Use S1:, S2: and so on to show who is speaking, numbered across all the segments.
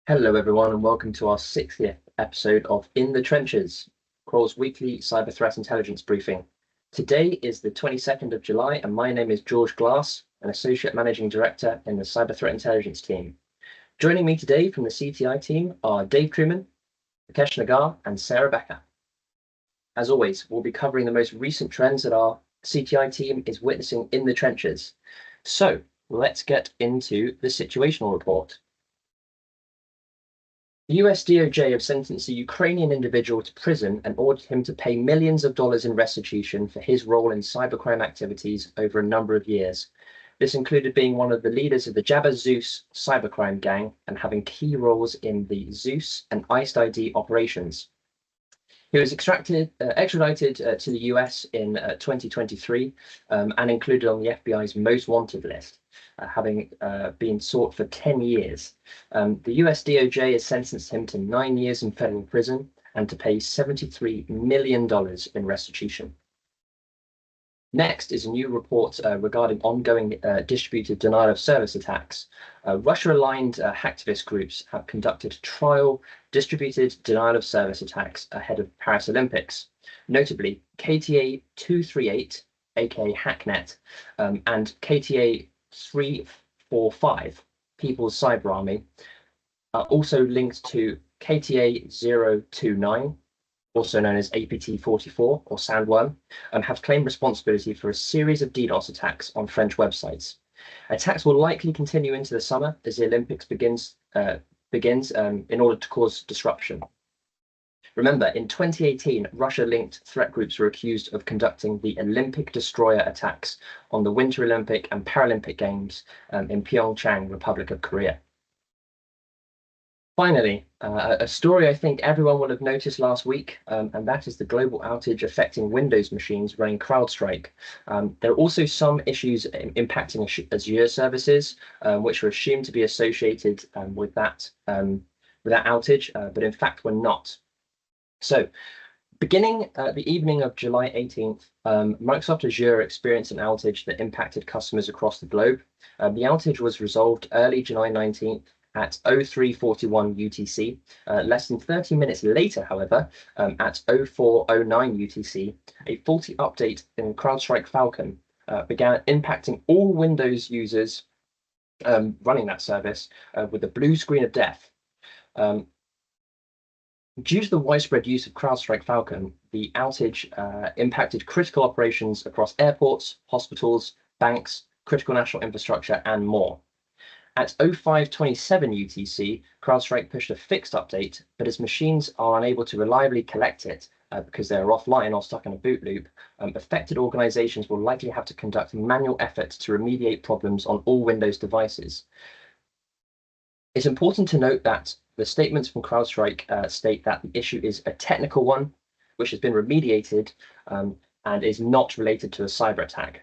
S1: Hello, everyone, and welcome to our 60th episode of In the Trenches, Kroll's weekly cyber threat intelligence briefing. Today is the 22nd of July, and my name is George Glass, an Associate Managing Director in the Cyber Threat Intelligence team. Joining me today from the CTI team are Dave Truman, Rakesh Nagar, and Sarah Becker. As always, we'll be covering the most recent trends that our CTI team is witnessing in the trenches. So let's get into the situational report. The US DOJ have sentenced a Ukrainian individual to prison and ordered him to pay millions of dollars in restitution for his role in cybercrime activities over a number of years. This included being one of the leaders of the Jabba Zeus cybercrime gang and having key roles in the Zeus and Iced ID operations. He was extradited to the US in 2023 and included on the FBI's most wanted list, having been sought for 10 years. The US DOJ has sentenced him to 9 years in federal prison and to pay $73 million in restitution. Next is a new report regarding ongoing distributed denial of service attacks. Russia-aligned hacktivist groups have conducted trial distributed denial of service attacks ahead of Paris Olympics. Notably, KTA 238, aka Hacknet, and KTA 345, People's Cyber Army, are also linked to KTA 029, also known as APT44 or Sandworm, have claimed responsibility for a series of DDoS attacks on French websites. Attacks will likely continue into the summer as the Olympics begins in order to cause disruption. Remember, in 2018, Russia-linked threat groups were accused of conducting the Olympic destroyer attacks on the Winter Olympic and Paralympic Games in Pyeongchang, Republic of Korea. Finally, a story I think everyone will have noticed last week, and that is the global outage affecting Windows machines running CrowdStrike. There are also some issues impacting Azure services, which were assumed to be associated with that outage, but in fact were not. So, beginning the evening of July 18th, Microsoft Azure experienced an outage that impacted customers across the globe. The outage was resolved early July 19th at 0341 UTC. Less than 30 minutes later, however, at 0409 UTC, a faulty update in CrowdStrike Falcon began impacting all Windows users running that service with a blue screen of death. Due to the widespread use of CrowdStrike Falcon, the outage impacted critical operations across airports, hospitals, banks, critical national infrastructure, and more. At 0527 UTC, CrowdStrike pushed a fixed update, but as machines are unable to reliably collect it because they are offline or stuck in a boot loop, affected organizations will likely have to conduct manual efforts to remediate problems on all Windows devices. It's important to note that the statements from CrowdStrike state that the issue is a technical one, which has been remediated and is not related to a cyber attack.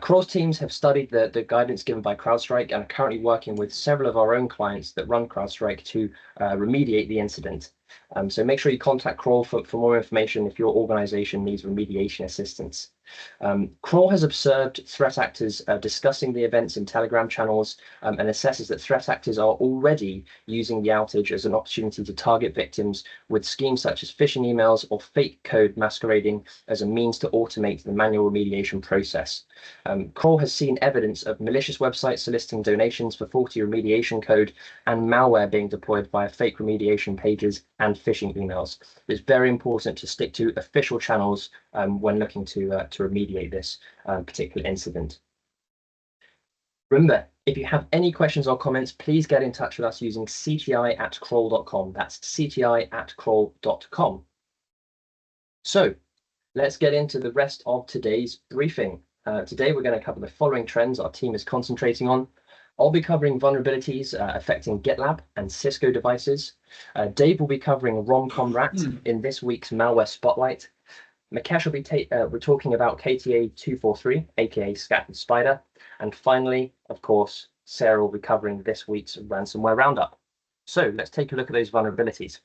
S1: Kroll's teams have studied the guidance given by CrowdStrike and are currently working with several of our own clients that run CrowdStrike to remediate the incident. So make sure you contact Kroll for more information if your organization needs remediation assistance. Kroll has observed threat actors discussing the events in Telegram channels and assesses that threat actors are already using the outage as an opportunity to target victims with schemes such as phishing emails or fake code masquerading as a means to automate the manual remediation process. Kroll has seen evidence of malicious websites soliciting donations for faulty remediation code and malware being deployed via fake remediation pages and phishing emails. It's very important to stick to official channels when looking to remediate this particular incident. Remember, if you have any questions or comments, please get in touch with us using cti@kroll.com. That's cti@kroll.com. So let's get into the rest of today's briefing. Today, we're going to cover the following trends our team is concentrating on. I'll be covering vulnerabilities affecting GitLab and Cisco devices. Dave will be covering ROMCOM rat in this week's Malware Spotlight. Rakesh will be we're talking about KTA 243, aka Scat and Spider. And finally, of course, Sarah will be covering this week's Ransomware Roundup. So let's take a look at those vulnerabilities.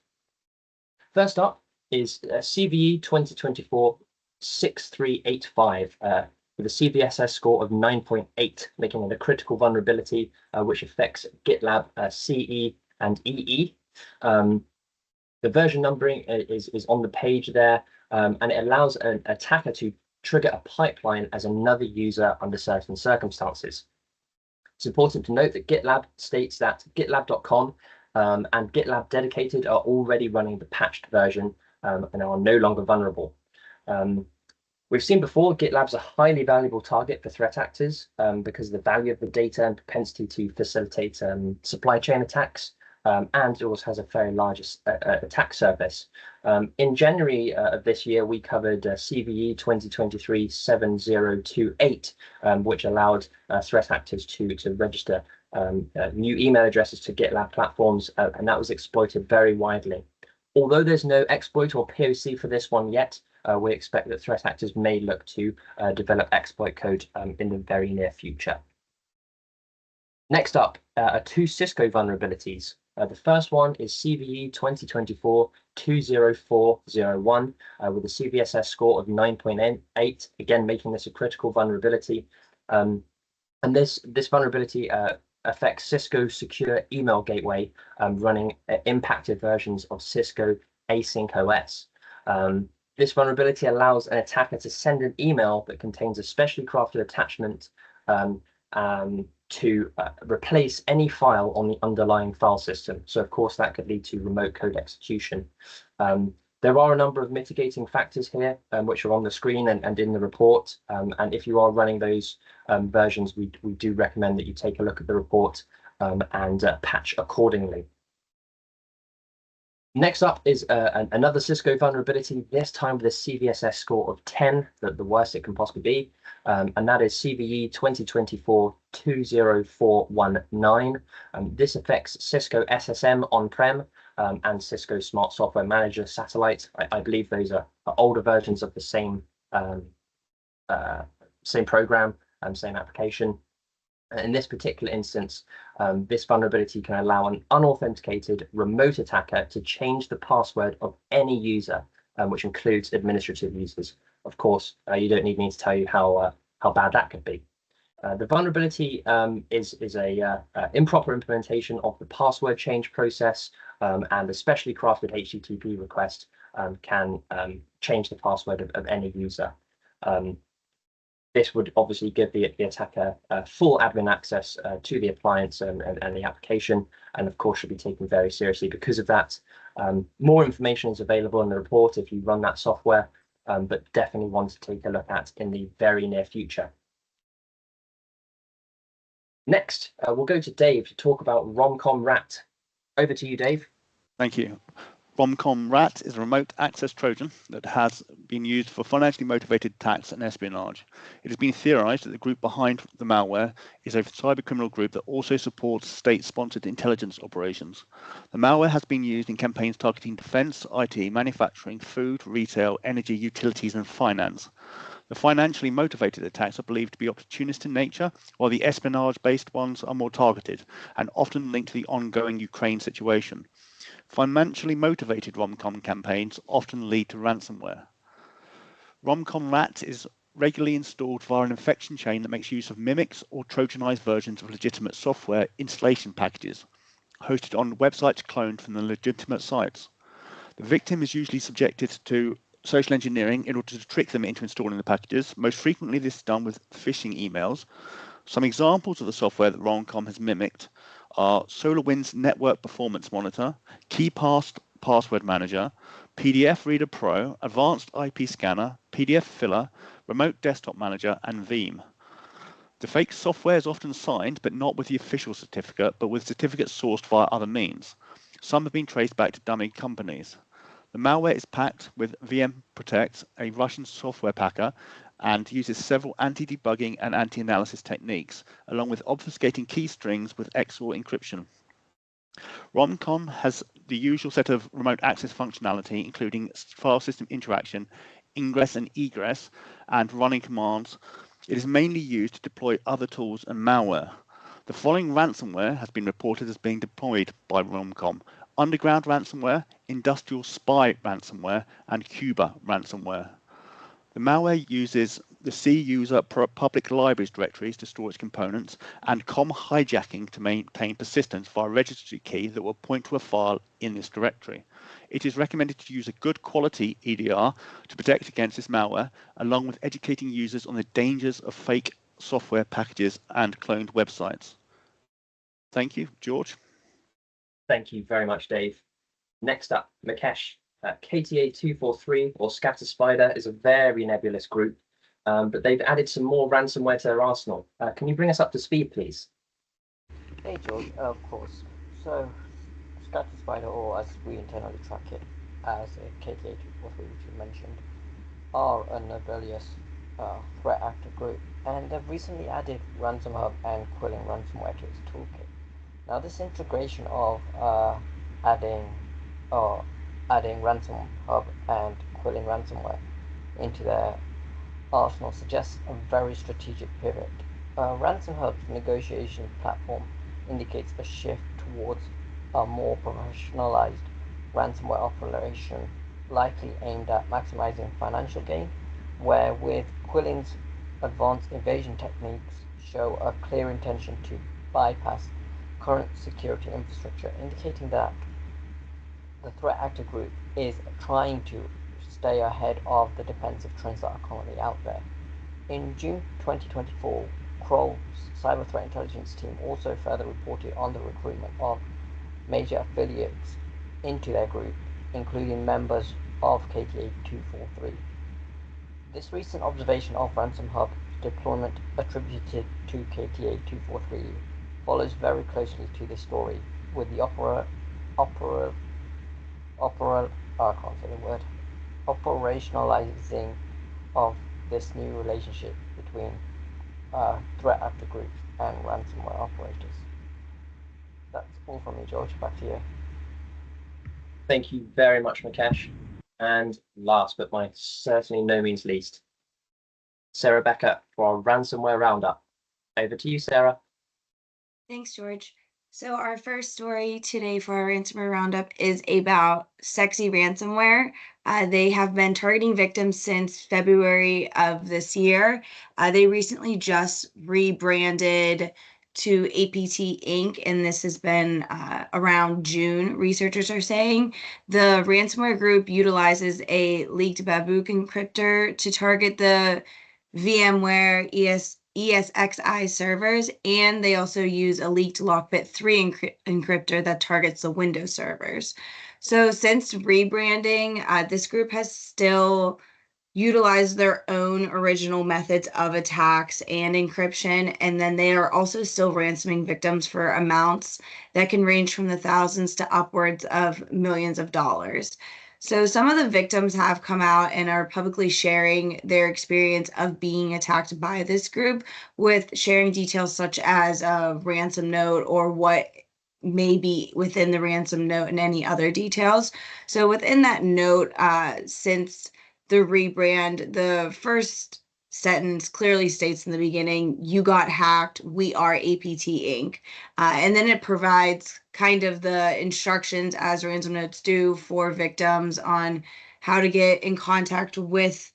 S1: First up is CVE 2024-6385. With a CVSS score of 9.8, making it a critical vulnerability which affects GitLab CE and EE. The version numbering is on the page there, and it allows an attacker to trigger a pipeline as another user under certain circumstances. It's important to note that GitLab states that GitLab.com and GitLab Dedicated are already running the patched version and are no longer vulnerable. We've seen before GitLab's a highly valuable target for threat actors because of the value of the data and propensity to facilitate supply chain attacks. And it also has a very large attack surface. In January of this year, we covered CVE 2023-7028, which allowed threat actors to register new email addresses to GitLab platforms, and that was exploited very widely. Although there's no exploit or POC for this one yet, we expect that threat actors may look to develop exploit code in the very near future. Next up are two Cisco vulnerabilities. The first one is CVE 2024-20401 with a CVSS score of 9.8, again making this a critical vulnerability. And this vulnerability affects Cisco secure email gateway running impacted versions of Cisco Async OS. This vulnerability allows an attacker to send an email that contains a specially crafted attachment to replace any file on the underlying file system. So of course that could lead to remote code execution. There are a number of mitigating factors here, which are on the screen and in the report. And if you are running those versions, we do recommend that you take a look at the report and patch accordingly. Next up is another Cisco vulnerability, this time with a CVSS score of 10, the worst it can possibly be, and that is CVE 2024-20419. This affects Cisco SSM on-prem and Cisco Smart Software Manager Satellite. I believe those are older versions of the same program, same application. In this particular instance, this vulnerability can allow an unauthenticated remote attacker to change the password of any user, which includes administrative users. Of course, you don't need me to tell you how bad that could be. The vulnerability is a improper implementation of the password change process, and a specially crafted HTTP request can change the password of any user. This would obviously give the attacker full admin access to the appliance and the application, and of course should be taken very seriously because of that. More information is available in the report if you run that software, but definitely one to take a look at in the very near future. Next, we'll go to Dave to talk about ROMCOM RAT. Over to you, Dave.
S2: Thank you. ROMCOM RAT is a remote access Trojan that has been used for financially motivated attacks and espionage. It has been theorized that the group behind the malware is a cybercriminal group that also supports state-sponsored intelligence operations. The malware has been used in campaigns targeting defense, IT, manufacturing, food, retail, energy, utilities, and finance. The financially motivated attacks are believed to be opportunist in nature, while the espionage-based ones are more targeted and often linked to the ongoing Ukraine situation. Financially motivated ROMCOM campaigns often lead to ransomware. ROMCOM RAT is regularly installed via an infection chain that makes use of mimics or Trojanized versions of legitimate software installation packages, hosted on websites cloned from the legitimate sites. The victim is usually subjected to social engineering in order to trick them into installing the packages. Most frequently, this is done with phishing emails. Some examples of the software that ROMCOM has mimicked are SolarWinds Network Performance Monitor, KeyPass Password Manager, PDF Reader Pro, Advanced IP Scanner, PDF Filler, Remote Desktop Manager, and Veeam. The fake software is often signed, but not with the official certificate, but with certificates sourced via other means. Some have been traced back to dummy companies. The malware is packed with VM Protect, a Russian software packer, and uses several anti-debugging and anti-analysis techniques, along with obfuscating key strings with XOR encryption. ROMCOM has the usual set of remote access functionality, including file system interaction, ingress and egress, and running commands. It is mainly used to deploy other tools and malware. The following ransomware has been reported as being deployed by ROMCOM: Underground Ransomware, Industrial Spy Ransomware, and Cuba Ransomware. The malware uses the C user public libraries directories to store its components, and COM hijacking to maintain persistence via a registry key that will point to a file in this directory. It is recommended to use a good quality EDR to protect against this malware, along with educating users on the dangers of fake software packages and cloned websites. Thank you, George.
S1: Thank you very much, Dave. Next up, Mukesh. KTA243 or Scatter Spider is a very nebulous group, but they've added some more ransomware to their arsenal. Can you bring us up to speed, please?
S3: Hey George, of course. So, Scatter Spider, or as we internally track it as a KTA243, which you mentioned, are a nebulous threat actor group, and they've recently added RANSOMHUB and QILIN ransomware to its toolkit. Now, this integration of adding RANSOMHUB and QILIN ransomware into their arsenal suggests a very strategic pivot. RANSOMHUB's negotiation platform indicates a shift towards a more professionalized ransomware operation, likely aimed at maximizing financial gain, where with QILIN's advanced evasion techniques show a clear intention to bypass current security infrastructure, indicating that the threat actor group is trying to stay ahead of the defensive trends that are currently out there. In June 2024, Kroll's cyber threat intelligence team also further reported on the recruitment of major affiliates into their group, including members of KTA243. This recent observation of RANSOMHUB deployment attributed to KTA243 follows very closely to this story, with the operationalizing of this new relationship between threat actor groups and ransomware operators. That's all from me, George. Back to you.
S1: Thank you very much, Mukesh. And last but by certainly no means least, Sarah Becker for our Ransomware Roundup. Over to you, Sarah.
S4: Thanks, George. So our first story today for our Ransomware Roundup is about Sexy Ransomware. They have been targeting victims since February of this year. They recently just rebranded to APT Inc., and this has been around June, researchers are saying. The ransomware group utilizes a leaked Babook encryptor to target the VMware ESXi servers, and they also use a leaked Lockbit 3 encryptor that targets the Windows servers. So since rebranding, this group has still utilized their own original methods of attacks and encryption, and then they are also still ransoming victims for amounts that can range from the thousands to upwards of millions of dollars. So some of the victims have come out and are publicly sharing their experience of being attacked by this group, with sharing details such as a ransom note or what may be within the ransom note and any other details. So within that note, since the rebrand, the first sentence clearly states in the beginning, "You got hacked, we are APT Inc." And then it provides kind of the instructions, as ransom notes do, for victims on how to get in contact with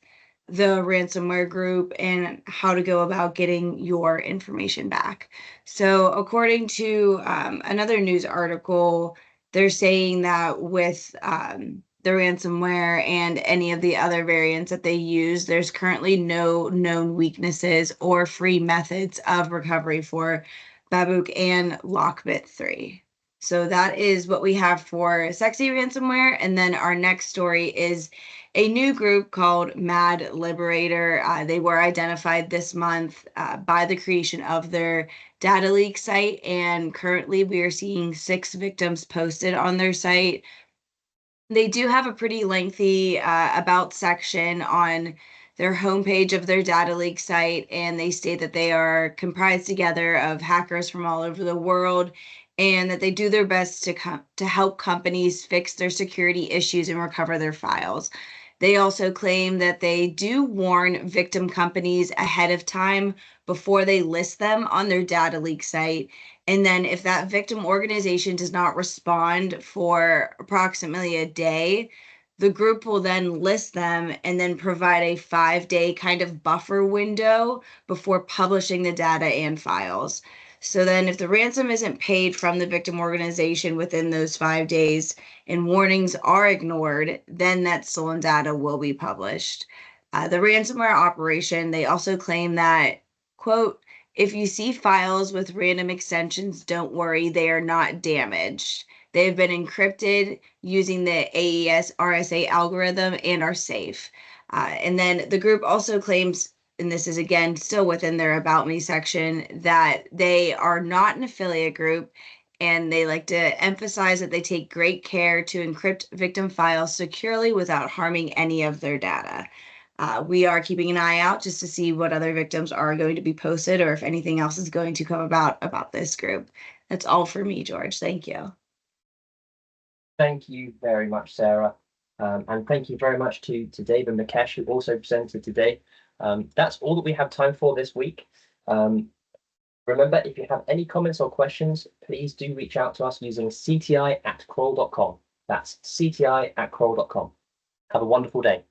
S4: the ransomware group and how to go about getting your information back. So according to another news article, they're saying that with the ransomware and any of the other variants that they use, there's currently no known weaknesses or free methods of recovery for Babook and Lockbit 3. So that is what we have for Sexy Ransomware. And then our next story is a new group called Mad Liberator. They were identified this month by the creation of their data leak site. And currently we are seeing 6 victims posted on their site. They do have a pretty lengthy about section on their homepage of their data leak site, and they state that they are comprised together of hackers from all over the world, and that they do their best to help companies fix their security issues and recover their files. They also claim that they do warn victim companies ahead of time before they list them on their data leak site. And then if that victim organization does not respond for approximately a day, The group will then list them and then provide a 5-day kind of buffer window before publishing the data and files. So then if the ransom isn't paid from the victim organization within those 5 days and warnings are ignored, then that stolen data will be published. The ransomware operation, they also claim that, quote, if you see files with random extensions, don't worry, they are not damaged. They have been encrypted using the AES RSA algorithm and are safe. And then the group also claims, and this is again still within their About Me section, that they are not an affiliate group, and they like to emphasize that they take great care to encrypt victim files securely without harming any of their data. We are keeping an eye out just to see what other victims are going to be posted or if anything else is going to come about this group. That's all for me, George. Thank you.
S1: Thank you very much, Sarah. And thank you very much to Dave and Mukesh, who also presented today. That's all that we have time for this week. Remember, if you have any comments or questions, please do reach out to us using cti@kroll.com. That's cti@kroll.com. Have a wonderful day.